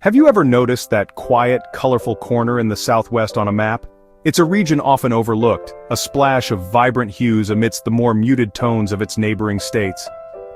Have you ever noticed that quiet, colorful corner in the southwest on a map? It's a region often overlooked, a splash of vibrant hues amidst the more muted tones of its neighboring states.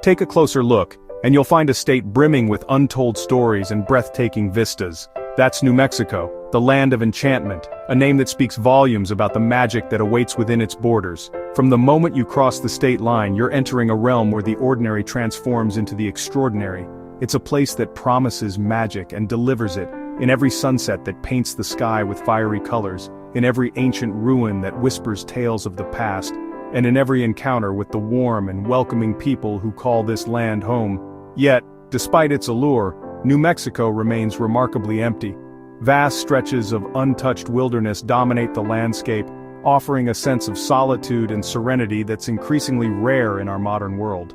Take a closer look, and you'll find a state brimming with untold stories and breathtaking vistas. That's New Mexico, the land of enchantment, a name that speaks volumes about the magic that awaits within its borders. From the moment you cross the state line, you're entering a realm where the ordinary transforms into the extraordinary. It's a place that promises magic and delivers it, in every sunset that paints the sky with fiery colors, in every ancient ruin that whispers tales of the past, and in every encounter with the warm and welcoming people who call this land home. Yet, despite its allure, New Mexico remains remarkably empty. Vast stretches of untouched wilderness dominate the landscape, offering a sense of solitude and serenity that's increasingly rare in our modern world.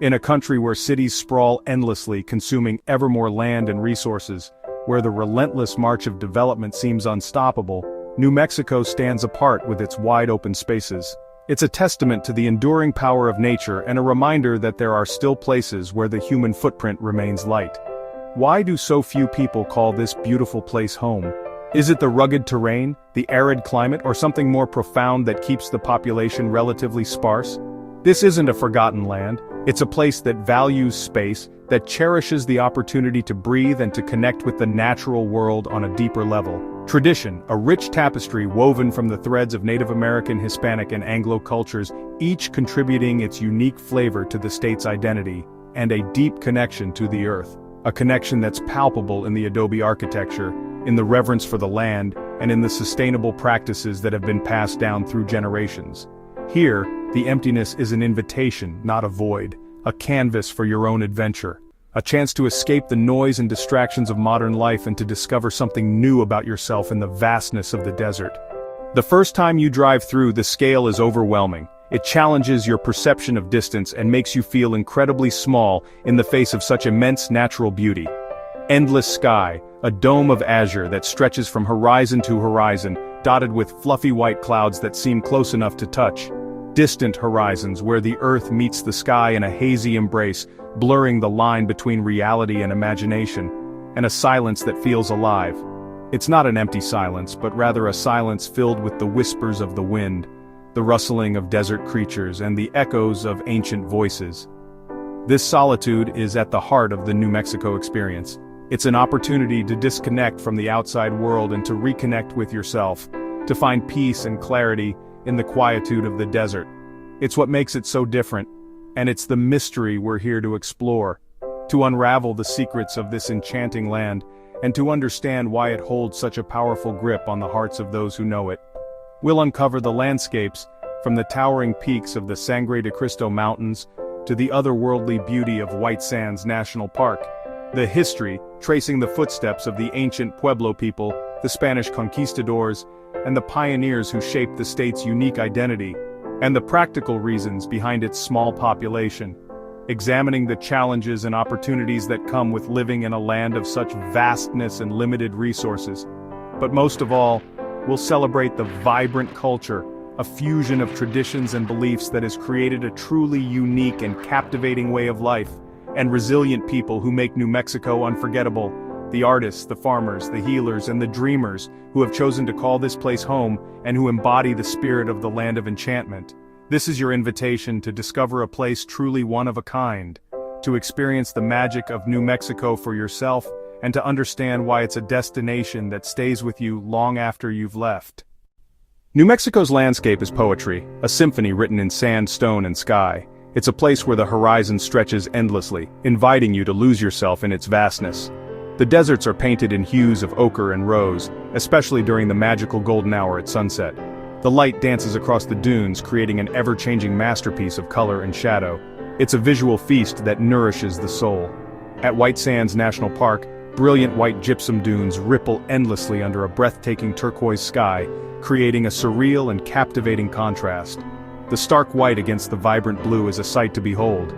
In a country where cities sprawl endlessly, consuming ever more land and resources, where the relentless march of development seems unstoppable, New Mexico stands apart with its wide-open spaces. It's a testament to the enduring power of nature and a reminder that there are still places where the human footprint remains light. Why do so few people call this beautiful place home? Is it the rugged terrain, the arid climate, or something more profound that keeps the population relatively sparse? This isn't a forgotten land. It's a place that values space, that cherishes the opportunity to breathe and to connect with the natural world on a deeper level. Tradition, a rich tapestry woven from the threads of Native American, Hispanic, and Anglo cultures, each contributing its unique flavor to the state's identity, and a deep connection to the earth. A connection that's palpable in the adobe architecture, in the reverence for the land, and in the sustainable practices that have been passed down through generations. Here, the emptiness is an invitation, not a void, a canvas for your own adventure, a chance to escape the noise and distractions of modern life and to discover something new about yourself in the vastness of the desert. The first time you drive through, the scale is overwhelming. It challenges your perception of distance and makes you feel incredibly small in the face of such immense natural beauty. Endless sky, a dome of azure that stretches from horizon to horizon, dotted with fluffy white clouds that seem close enough to touch. Distant horizons where the earth meets the sky in a hazy embrace, blurring the line between reality and imagination, and a silence that feels alive. It's not an empty silence, but rather a silence filled with the whispers of the wind, the rustling of desert creatures, and the echoes of ancient voices. This solitude is at the heart of the New Mexico experience. It's an opportunity to disconnect from the outside world and to reconnect with yourself, to find peace and clarity in the quietude of the desert. It's what makes it so different, and it's the mystery we're here to explore, to unravel the secrets of this enchanting land, and to understand why it holds such a powerful grip on the hearts of those who know it. We'll uncover the landscapes, from the towering peaks of the Sangre de Cristo Mountains to the otherworldly beauty of White Sands National Park, the history, tracing the footsteps of the ancient Pueblo people, the Spanish conquistadors, and the pioneers who shaped the state's unique identity, and the practical reasons behind its small population, examining the challenges and opportunities that come with living in a land of such vastness and limited resources. But most of all, we'll celebrate the vibrant culture, a fusion of traditions and beliefs that has created a truly unique and captivating way of life, and resilient people who make New Mexico unforgettable. The artists, the farmers, the healers, and the dreamers who have chosen to call this place home and who embody the spirit of the land of enchantment. This is your invitation to discover a place truly one of a kind, to experience the magic of New Mexico for yourself, and to understand why it's a destination that stays with you long after you've left. New Mexico's landscape is poetry, a symphony written in sand, stone, and sky. It's a place where the horizon stretches endlessly, inviting you to lose yourself in its vastness. The deserts are painted in hues of ochre and rose, especially during the magical golden hour at sunset. The light dances across the dunes, creating an ever-changing masterpiece of color and shadow. It's a visual feast that nourishes the soul. At White Sands National Park, brilliant white gypsum dunes ripple endlessly under a breathtaking turquoise sky, creating a surreal and captivating contrast. The stark white against the vibrant blue is a sight to behold.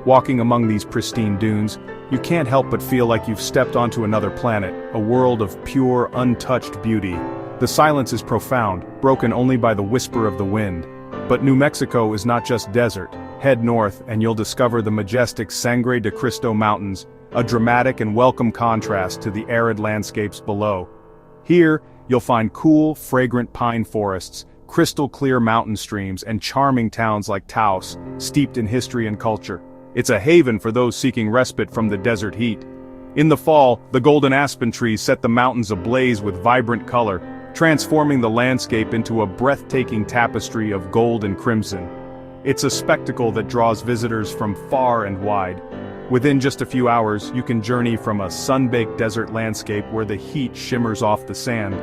Walking among these pristine dunes, you can't help but feel like you've stepped onto another planet, a world of pure, untouched beauty. The silence is profound, broken only by the whisper of the wind. But New Mexico is not just desert. Head north and you'll discover the majestic Sangre de Cristo Mountains, a dramatic and welcome contrast to the arid landscapes below. Here, you'll find cool, fragrant pine forests, crystal-clear mountain streams, and charming towns like Taos, steeped in history and culture. It's a haven for those seeking respite from the desert heat. In the fall, the golden aspen trees set the mountains ablaze with vibrant color, transforming the landscape into a breathtaking tapestry of gold and crimson. It's a spectacle that draws visitors from far and wide. Within just a few hours, you can journey from a sun-baked desert landscape where the heat shimmers off the sand,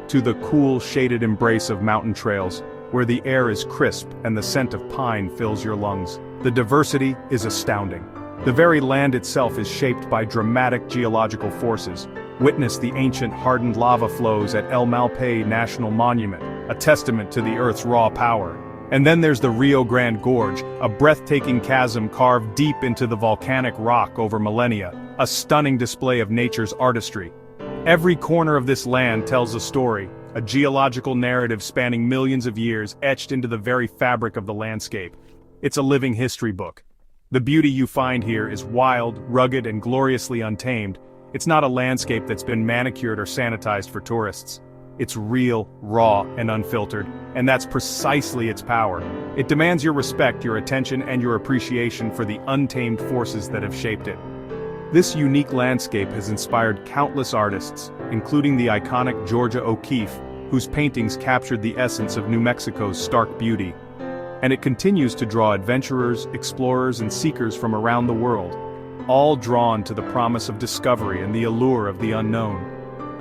to the cool, shaded embrace of mountain trails, where the air is crisp and the scent of pine fills your lungs. The diversity is astounding. The very land itself is shaped by dramatic geological forces. Witness the ancient hardened lava flows at El Malpais National Monument, a testament to the Earth's raw power. And then there's the Rio Grande Gorge, a breathtaking chasm carved deep into the volcanic rock over millennia, a stunning display of nature's artistry. Every corner of this land tells a story, a geological narrative spanning millions of years etched into the very fabric of the landscape. It's a living history book. The beauty you find here is wild, rugged, and gloriously untamed. It's not a landscape that's been manicured or sanitized for tourists. It's real, raw, and unfiltered, and that's precisely its power. It demands your respect, your attention, and your appreciation for the untamed forces that have shaped it. This unique landscape has inspired countless artists, including the iconic Georgia O'Keeffe, whose paintings captured the essence of New Mexico's stark beauty. And it continues to draw adventurers, explorers, and seekers from around the world, all drawn to the promise of discovery and the allure of the unknown.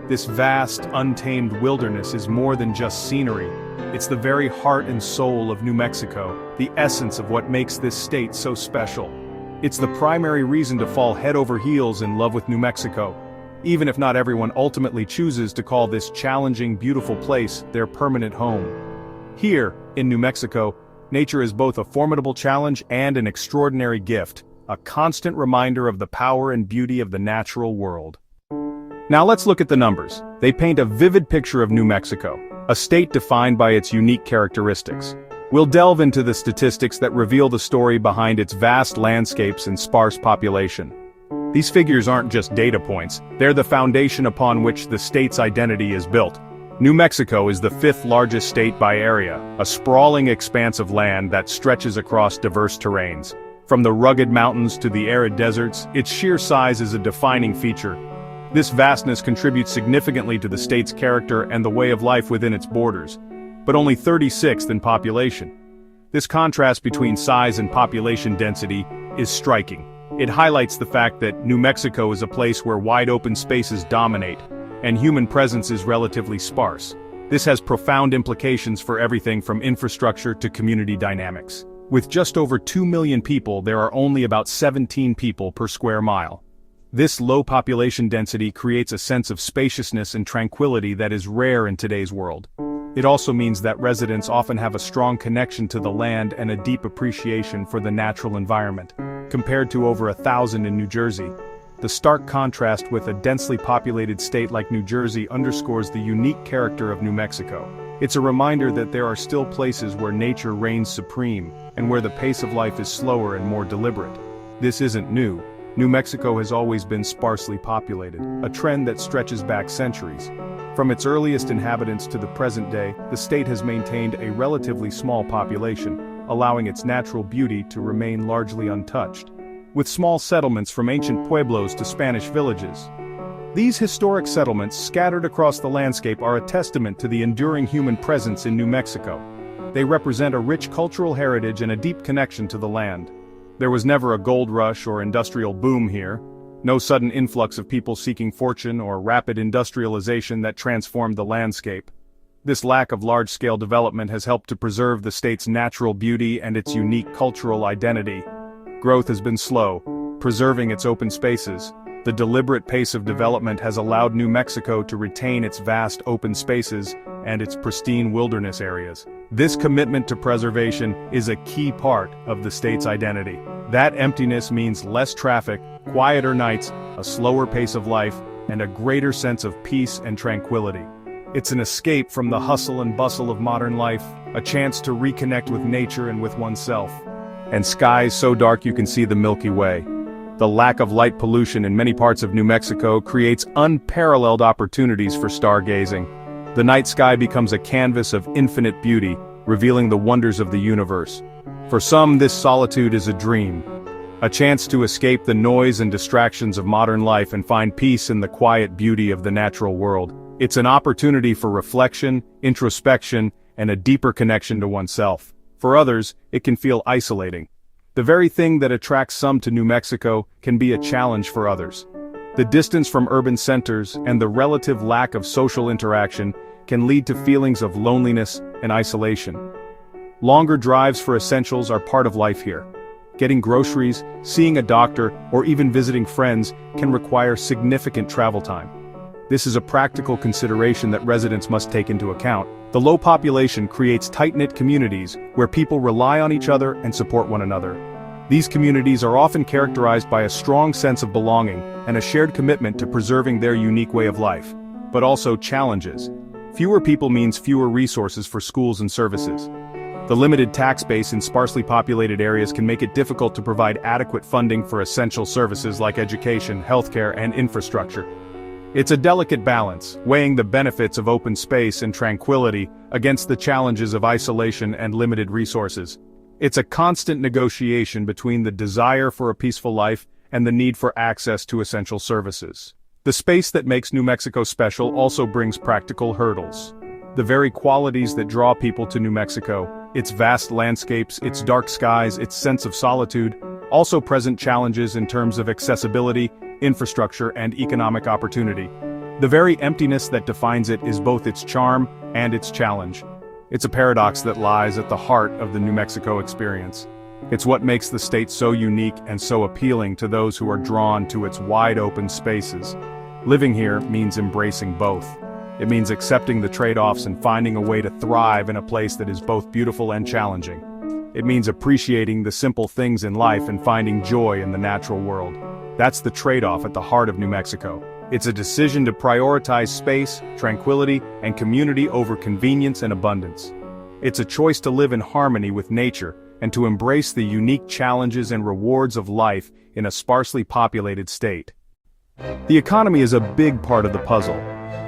This vast, untamed wilderness is more than just scenery. It's the very heart and soul of New Mexico, the essence of what makes this state so special. It's the primary reason to fall head over heels in love with New Mexico, even if not everyone ultimately chooses to call this challenging, beautiful place their permanent home. Here, in New Mexico, nature is both a formidable challenge and an extraordinary gift, a constant reminder of the power and beauty of the natural world. Now let's look at the numbers. They paint a vivid picture of New Mexico, a state defined by its unique characteristics. We'll delve into the statistics that reveal the story behind its vast landscapes and sparse population. These figures aren't just data points, they're the foundation upon which the state's identity is built. New Mexico is the fifth largest state by area, a sprawling expanse of land that stretches across diverse terrains. From the rugged mountains to the arid deserts, its sheer size is a defining feature. This vastness contributes significantly to the state's character and the way of life within its borders, but only 36th in population. This contrast between size and population density is striking. It highlights the fact that New Mexico is a place where wide-open spaces dominate, and human presence is relatively sparse. This has profound implications for everything from infrastructure to community dynamics. With just over 2 million people, there are only about 17 people per square mile. This low population density creates a sense of spaciousness and tranquility that is rare in today's world. It also means that residents often have a strong connection to the land and a deep appreciation for the natural environment, compared to over 1,000 in New Jersey. The stark contrast with a densely populated state like New Jersey underscores the unique character of New Mexico. It's a reminder that there are still places where nature reigns supreme, and where the pace of life is slower and more deliberate. This isn't new. New Mexico has always been sparsely populated, a trend that stretches back centuries. From its earliest inhabitants to the present day, the state has maintained a relatively small population, allowing its natural beauty to remain largely untouched, with small settlements from ancient pueblos to Spanish villages. These historic settlements scattered across the landscape are a testament to the enduring human presence in New Mexico. They represent a rich cultural heritage and a deep connection to the land. There was never a gold rush or industrial boom here, no sudden influx of people seeking fortune or rapid industrialization that transformed the landscape. This lack of large-scale development has helped to preserve the state's natural beauty and its unique cultural identity. Growth has been slow, preserving its open spaces. The deliberate pace of development has allowed New Mexico to retain its vast open spaces and its pristine wilderness areas. This commitment to preservation is a key part of the state's identity. That emptiness means less traffic, quieter nights, a slower pace of life, and a greater sense of peace and tranquility. It's an escape from the hustle and bustle of modern life, a chance to reconnect with nature and with oneself. And skies so dark you can see the Milky Way. The lack of light pollution in many parts of New Mexico creates unparalleled opportunities for stargazing. The night sky becomes a canvas of infinite beauty, revealing the wonders of the universe. For some, this solitude is a dream, a chance to escape the noise and distractions of modern life and find peace in the quiet beauty of the natural world. It's an opportunity for reflection, introspection, and a deeper connection to oneself. For others, it can feel isolating. The very thing that attracts some to New Mexico can be a challenge for others. The distance from urban centers and the relative lack of social interaction can lead to feelings of loneliness and isolation. Longer drives for essentials are part of life here. Getting groceries, seeing a doctor, or even visiting friends can require significant travel time. This is a practical consideration that residents must take into account. The low population creates tight-knit communities where people rely on each other and support one another. These communities are often characterized by a strong sense of belonging and a shared commitment to preserving their unique way of life. But also challenges. Fewer people means fewer resources for schools and services. The limited tax base in sparsely populated areas can make it difficult to provide adequate funding for essential services like education, healthcare, and infrastructure. It's a delicate balance, weighing the benefits of open space and tranquility against the challenges of isolation and limited resources. It's a constant negotiation between the desire for a peaceful life and the need for access to essential services. The space that makes New Mexico special also brings practical hurdles. The very qualities that draw people to New Mexico, its vast landscapes, its dark skies, its sense of solitude, also present challenges in terms of accessibility, infrastructure, and economic opportunity. The very emptiness that defines it is both its charm and its challenge. It's a paradox that lies at the heart of the New Mexico experience. It's what makes the state so unique and so appealing to those who are drawn to its wide-open spaces. Living here means embracing both. It means accepting the trade-offs and finding a way to thrive in a place that is both beautiful and challenging. It means appreciating the simple things in life and finding joy in the natural world. That's the trade-off at the heart of New Mexico. It's a decision to prioritize space, tranquility, and community over convenience and abundance. It's a choice to live in harmony with nature and to embrace the unique challenges and rewards of life in a sparsely populated state. The economy is a big part of the puzzle.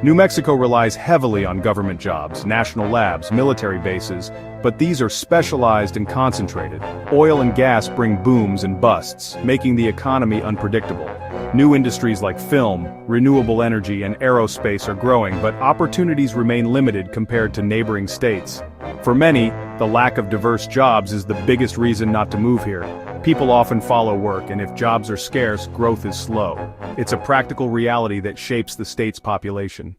New Mexico relies heavily on government jobs, national labs, military bases, but these are specialized and concentrated. Oil and gas bring booms and busts, making the economy unpredictable. New industries like film, renewable energy, and aerospace are growing, but opportunities remain limited compared to neighboring states. For many, the lack of diverse jobs is the biggest reason not to move here. People often follow work, and if jobs are scarce, growth is slow. It's a practical reality that shapes the state's population.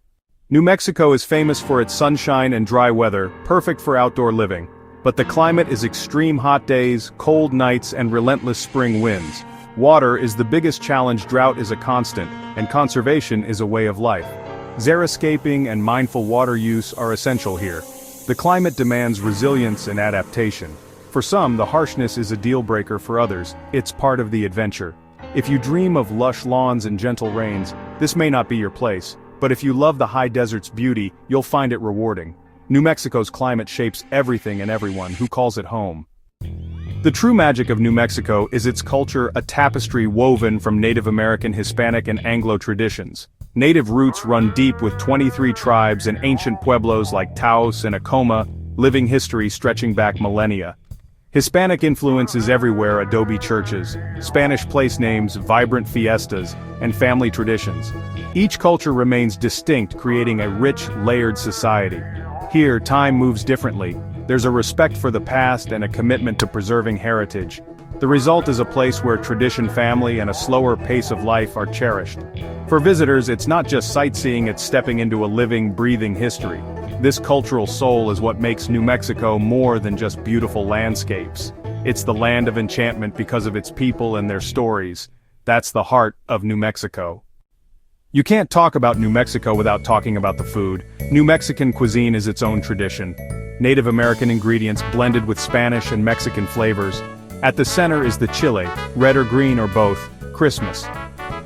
New Mexico is famous for its sunshine and dry weather, perfect for outdoor living. But the climate is extreme hot days, cold nights, and relentless spring winds. Water is the biggest challenge. Drought is a constant, and conservation is a way of life. Xeriscaping and mindful water use are essential here. The climate demands resilience and adaptation. For some, the harshness is a deal-breaker. For others, it's part of the adventure. If you dream of lush lawns and gentle rains, this may not be your place. But if you love the high desert's beauty, you'll find it rewarding. New Mexico's climate shapes everything and everyone who calls it home. The true magic of New Mexico is its culture, a tapestry woven from Native American, Hispanic, and Anglo traditions. Native roots run deep with 23 tribes and ancient pueblos like Taos and Acoma, living history stretching back millennia. Hispanic influence is everywhere: adobe churches, Spanish place names, vibrant fiestas, and family traditions. Each culture remains distinct, creating a rich, layered society. Here, time moves differently. There's a respect for the past and a commitment to preserving heritage. The result is a place where tradition, family, and a slower pace of life are cherished. For visitors, it's not just sightseeing, it's stepping into a living, breathing history. This cultural soul is what makes New Mexico more than just beautiful landscapes. It's the land of enchantment because of its people and their stories. That's the heart of New Mexico. You can't talk about New Mexico without talking about the food. New Mexican cuisine is its own tradition. Native American ingredients blended with Spanish and Mexican flavors. At the center is the chile, red or green or both, Christmas.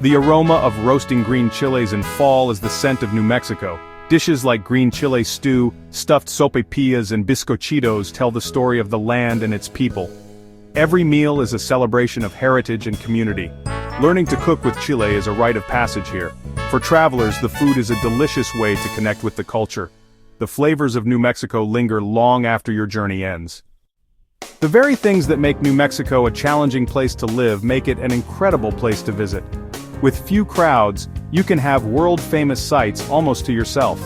The aroma of roasting green chiles in fall is the scent of New Mexico. Dishes like green chile stew, stuffed sopapillas, and bizcochitos tell the story of the land and its people. Every meal is a celebration of heritage and community. Learning to cook with chile is a rite of passage here. For travelers, the food is a delicious way to connect with the culture. The flavors of New Mexico linger long after your journey ends. The very things that make New Mexico a challenging place to live make it an incredible place to visit. With few crowds, you can have world-famous sights almost to yourself.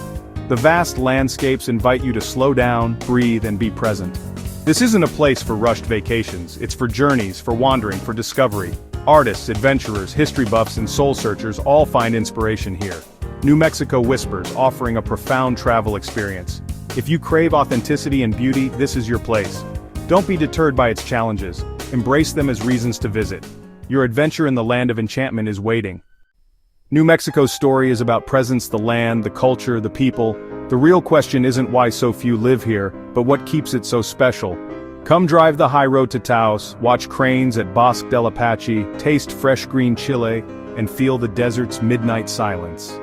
The vast landscapes invite you to slow down, breathe, and be present. This isn't a place for rushed vacations, it's for journeys, for wandering, for discovery. Artists, adventurers, history buffs, and soul searchers all find inspiration here. New Mexico whispers, offering a profound travel experience. If you crave authenticity and beauty, this is your place. Don't be deterred by its challenges. Embrace them as reasons to visit. Your adventure in the land of enchantment is waiting. New Mexico's story is about presence, the land, the culture, the people. The real question isn't why so few live here, but what keeps it so special. Come drive the high road to Taos, watch cranes at Bosque del Apache, taste fresh green chile, and feel the desert's midnight silence.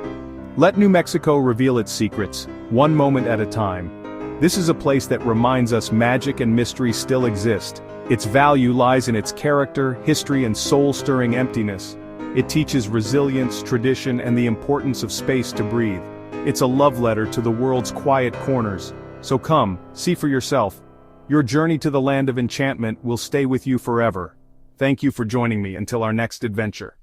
Let New Mexico reveal its secrets, one moment at a time. This is a place that reminds us magic and mystery still exist. Its value lies in its character, history, and soul-stirring emptiness. It teaches resilience, tradition, and the importance of space to breathe. It's a love letter to the world's quiet corners. So come, see for yourself. Your journey to the land of enchantment will stay with you forever. Thank you for joining me until our next adventure.